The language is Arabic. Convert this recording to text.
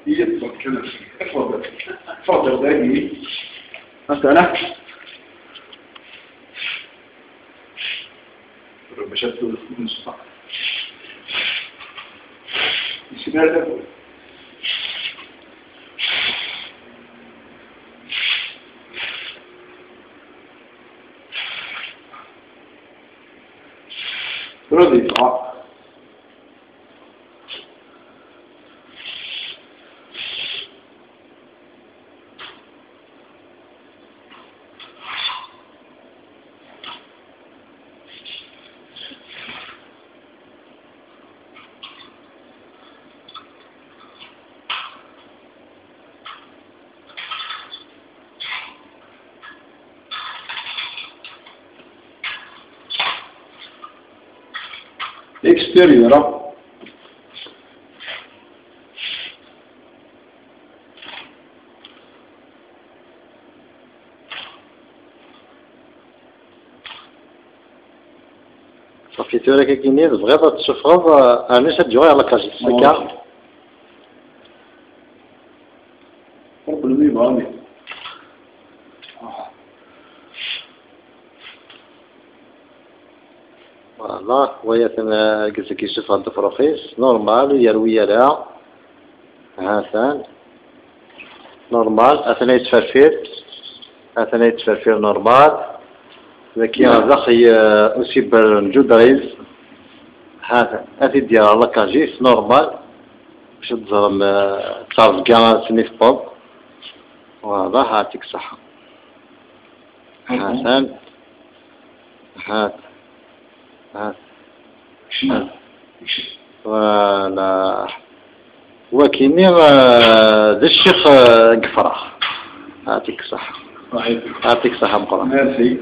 يطلب كذا. تفضل تفضل باقي مسألة مشهد المصطفى يسمعنا رضي extérieur. صافي توريك كيني بغيت تشوفهم انا شاد على كاجي سكا قبل ما فوالا ويا قلت لك يشوف هاد الفروخيس نورمال يروي لها هاسان نورمال اثناء يتفرفر نورمال لكن هذا أصيب الجدريز هذا أثي ديال لاكاجيس نورمال باش تزرم تعرف كاع سنيف بوب وهذا هاتيك صحة حسن هات فوالا وكيني ذا الشيخ قفرة هاتيك صحة مقرا. ميرسي.